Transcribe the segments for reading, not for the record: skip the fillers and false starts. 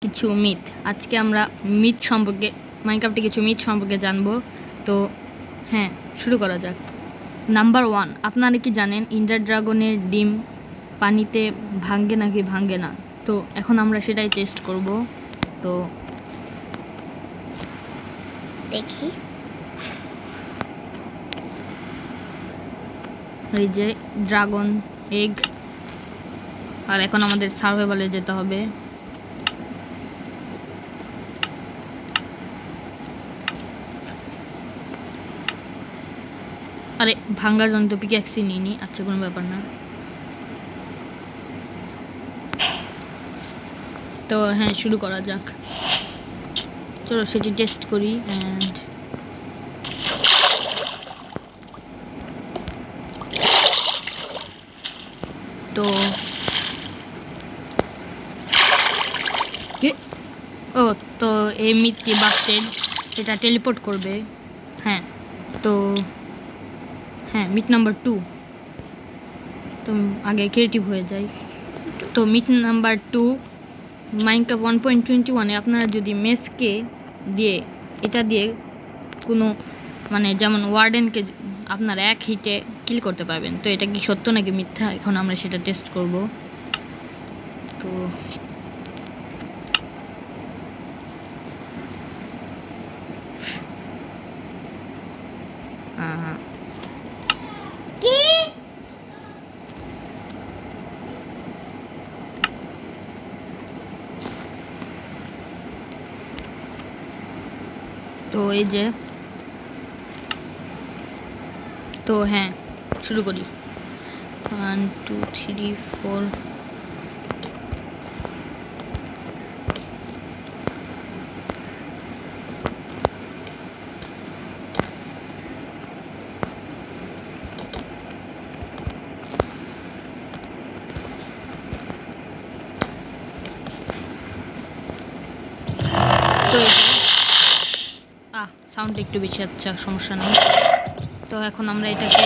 কিছু মিথ। আজকে আমরা মিথ সম্পর্কে মাইনক্রাফটে কিছু মিথ সম্পর্কে জানবো। তো হ্যাঁ, শুরু করা যাক। নাম্বার 1, আপনারা কি জানেন ইন্ডার ড্রাগনের ডিম পানিতে ভাঙে নাকি ভাঙে না? তো এখন আমরা সেটাই টেস্ট করব। তো দেখি। এই যে ড্রাগন এগ, আর এখন আমাদের সার্ভাইভালে যেতে হবে। আরে ভাঙ্গার জন্য তো পিক্যাক্সি নিইনি। আচ্ছা, কোনো ব্যাপার না। তো হ্যাঁ, শুরু করা যাক। চলো সেটি টেস্ট করি। অ্যান্ড তো ও তো এই মিথটি বাস্টেড, এটা টেলিপোর্ট করবে। হ্যাঁ, তো হ্যাঁ, মিথ নাম্বার 2। তো আগে ক্রিয়েটিভ হয়ে যায়। তো মিথ নাম্বার 2, মাইনক্রাফট 1.21-এ আপনারা যদি মেসকে দিয়ে এটা দিয়ে কোনো মানে যেমন ওয়ার্ডেনকে আপনারা এক হিটে কিল করতে পারবেন। তো এটা কি সত্য নাকি মিথ্যা, এখন আমরা সেটা টেস্ট করব। তো কি? তো এই যে, তো হ্যাঁ, শুরু করি। 1 2 3 4। তো সাউন্ড একটু বেশি, আচ্ছা সমস্যা নেই। তো এখন আমরা এটাকে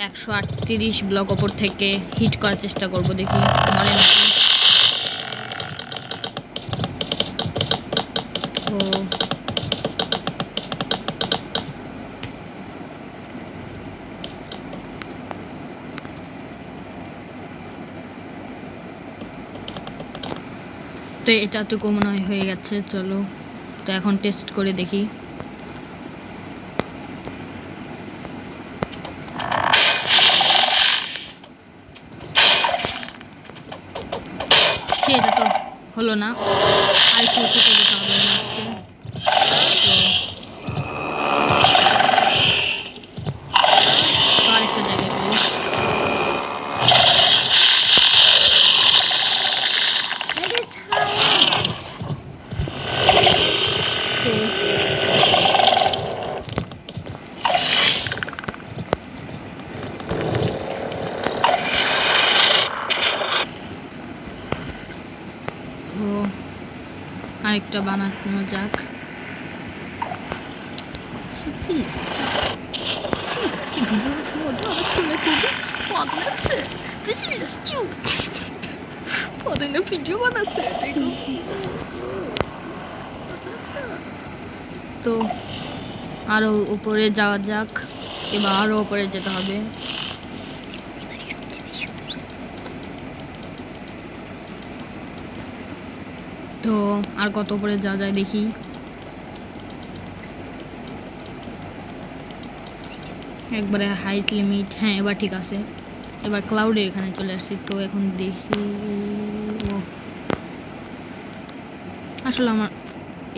138 ব্লক ওপর থেকে হিট করার চেষ্টা করব, দেখি মরে নাকি। তো এটা তো মনে হয় হয়ে গেছে। চলো তো এখন টেস্ট করে দেখি। এটা তো হলো না, আর একটু উঁচুতে যেতে হবে মনে হচ্ছে। তো আরেকটা জায়গায় করি। তো আরেকটা বানানো যাক। ভিডিওর সময় শুনে খুবই মদ লাগছে। পদিনের ভিডিও বানাচ্ছে, দেখো। তো আরো উপরে যাওয়া যাক, এবার আরো উপরে যেতে হবে। তো আর কত উপরে যাওয়া যায় দেখি। একবারে হাইট লিমিট, হ্যাঁ এবার ঠিক আছে। এবার ক্লাউডের এখানে চলে আসছি। তো এখন দেখি, আসলে আমার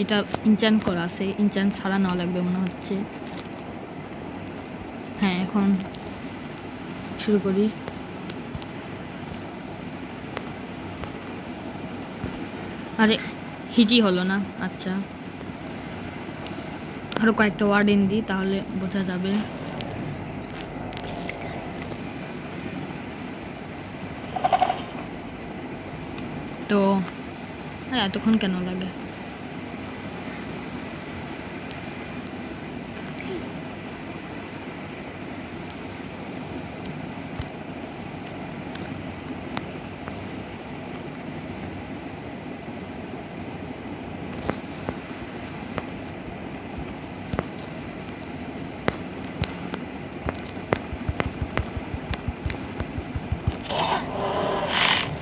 এটা ইনচ্যান্ট করা আছে, ইনচ্যান্ট ছাড়া নেওয়া লাগবে মনে হচ্ছে। হ্যাঁ, এখন শুরু করি। আরে হিটই হলো না। আচ্ছা, আরো কয়েকটা ওয়ার্ড ইন দিই, তাহলে বোঝা যাবে। তো এতক্ষণ কেন লাগে?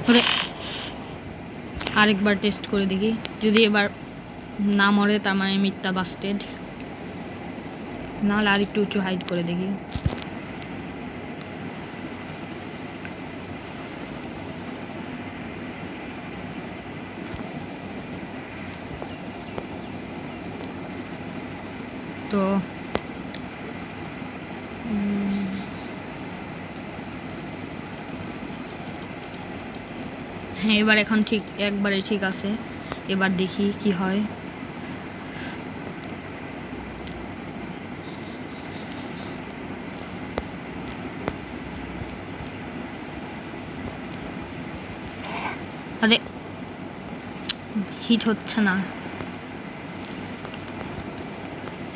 ওরে আরেকবার টেস্ট করে দেখি, যদি এবার না মরে তার মানে মিথ্যা বাস্টেড, নাহলে আর একটু উঁচু হাইট করে দেখি। তো হ্যাঁ, এবার এখন ঠিক একবারে ঠিক আছে। এবার দেখি কি হয়। আরে হিট হচ্ছে না।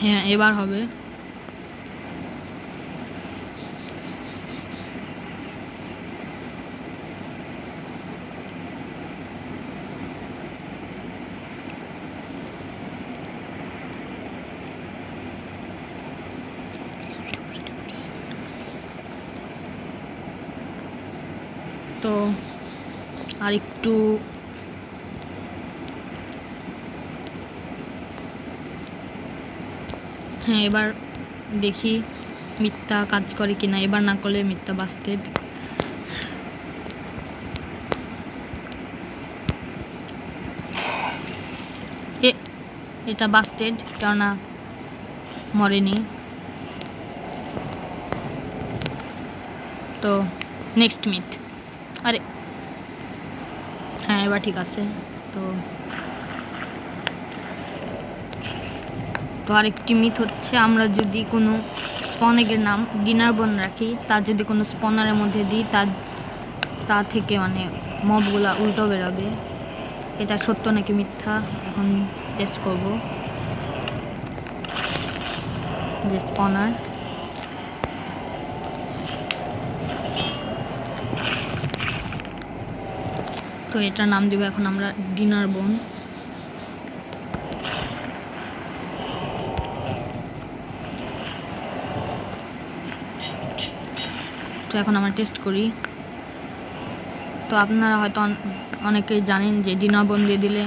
হ্যাঁ, এবার হবে। তো আর একটু হ্যাঁ, এবার দেখি মিথ্যা কাজ করে কিনা। এবার না করলে মিথ্যা বাস্টেড। এটা বাস্টেড, কেননা মরেনি। তো নেক্সট মিথ। আরে হ্যাঁ, এবার ঠিক আছে। তো আরেকটি মিথ হচ্ছে, আমরা যদি কোনো স্পন এগের নাম ডিনার বোন রাখি, তা যদি কোনো স্পনারের মধ্যে দিই, তা থেকে মানে মবগুলা উল্টো বেরোবে। এটা সত্য নাকি মিথ্যা এখন টেস্ট করব। যে স্পনার, তো এটার নাম দিব এখন আমরা ডিনার বোন। তো এখন আমরা টেস্ট করি। তো আপনারা হয়তো অনেকেই জানেন যে ডিনার বোন দিয়ে দিলে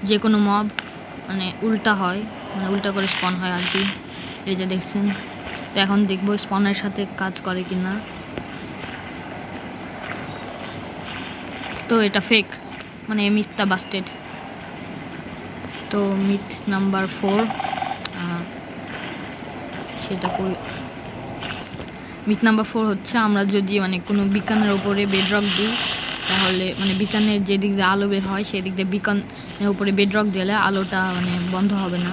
যে কোনো মব মানে উল্টা হয়, মানে উল্টা করে স্পন হয় আর কি। এই যে দেখছেন। তো এখন দেখবো স্পনের সাথে কাজ করে কিনা। তো এটা ফেক, মানে মিথ্যা বাস্টেড। তো মিথ নাম্বার 4, সেটা মিথ নাম্বার 4 হচ্ছে, আমরা যদি মানে কোনো বিকানের ওপরে বেডরক দিই, তাহলে মানে বিকানের যে দিক দিয়ে আলো বের হয় সেই দিক দিয়ে বিকানের উপরে বেডরক দিলে আলোটা মানে বন্ধ হবে না।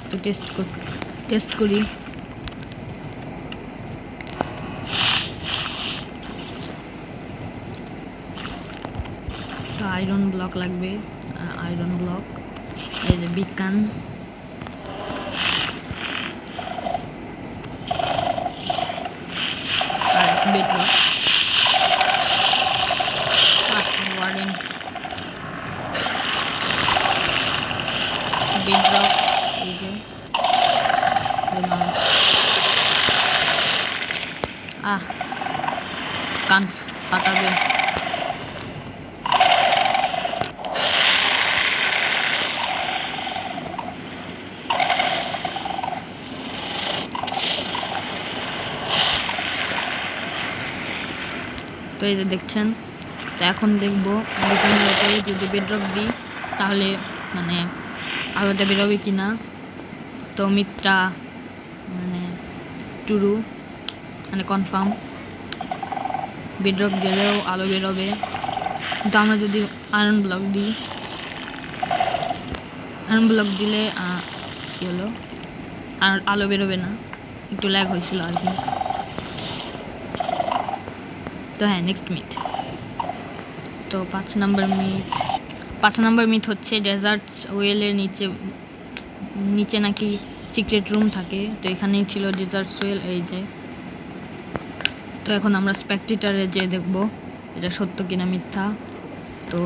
তো টেস্ট করি। তো আয়রন ব্লক লাগবে, আয়রন ব্লক। এই যে বিকান, আর এক বেডরক। ওয়ার্ডেন বেডরক, এই যে কান ফাটাবে। তো এই যে দেখছেন। তো এখন দেখবো বিকানের উপরে যদি বেডরক দিই তাহলে মানে আলোটা বেরোবে কিনা। তো মিথটা মানে ট্রু, মানে কনফার্ম, বেডরক দিলেও আলো বেরোবে। কিন্তু আমরা যদি আয়রন ব্লক দিই, আয়রন ব্লক দিলে কী হলো, আর আলো বেরোবে না, একটু ল্যাগ হয়েছিল আর কি। তো হ্যাঁ, নেক্সট মিথ। তো 5 নাম্বার মিথ হচ্ছে ডেজার্ট ওয়েলের নিচে নাকি সিক্রেট রুম থাকে। তো এখানেই ছিল ডেজার্ট ওয়েল, এই যে। তো এখন আমরা স্পেকটেটরে যে দেখব এটা সত্য কিনা মিথ্যা। তো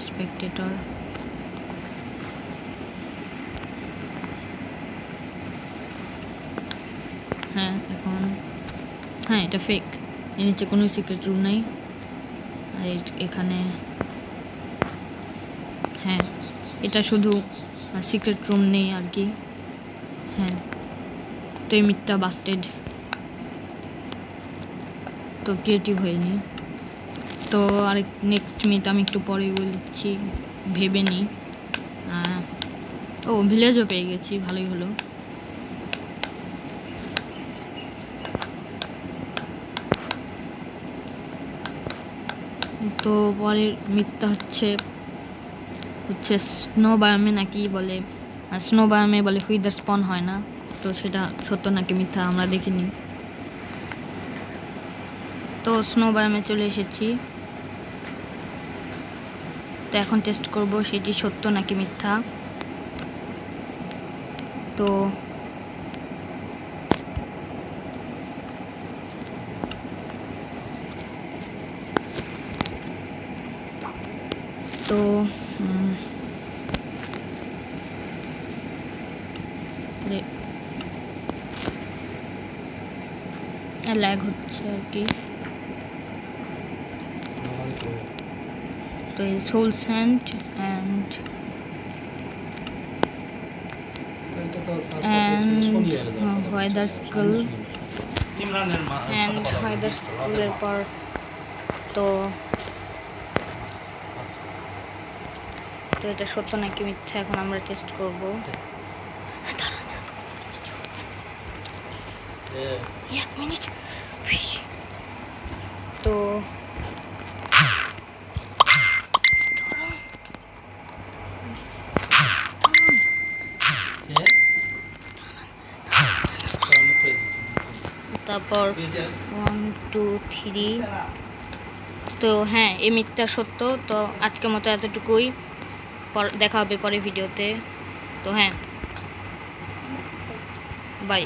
স্পেকটেটর। হ্যাঁ এখন হ্যাঁ এটা ফেক, এর নিচে কোনো সিক্রেট রুম নেই। আর এখানে হ্যাঁ এটা শুধু সিক্রেট রুম নেই আর কি। হ্যাঁ তো এই মিথটা বাস্টেড, তো ক্রিয়েটিভ হয়নি। তো আরেক নেক্সট মিথ আমি একটু পরে বলছি, ভেবে নিই। ও ভিলেজও পেয়ে গেছি, ভালোই হলো। তো পরের মিথটা হচ্ছে স্নো বায়োমে নাকি বলে, স্নো বায়োমে বলে হুইদার স্পন হয় না। তো সেটা সত্য নাকি মিথ্যা আমরা দেখিনি। তো স্নো বায়োমে চলে এসেছি, তো এখন টেস্ট করব সেটি সত্য নাকি মিথ্যা। তো তো ল্যাগ হচ্ছে আর কি। তো এই soul sand and weather school and weather স্কুলের পর তো এটা সত্য নাকি মিথ্যা এখন আমরা টেস্ট করব। এক মিনিট। তো তারপর 1 2 3। তো হ্যাঁ এই মিথটা সত্য। তো আজকের মতো এতটুকুই, দেখা হবে পরে ভিডিওতে। তো হ্যাঁ বাই।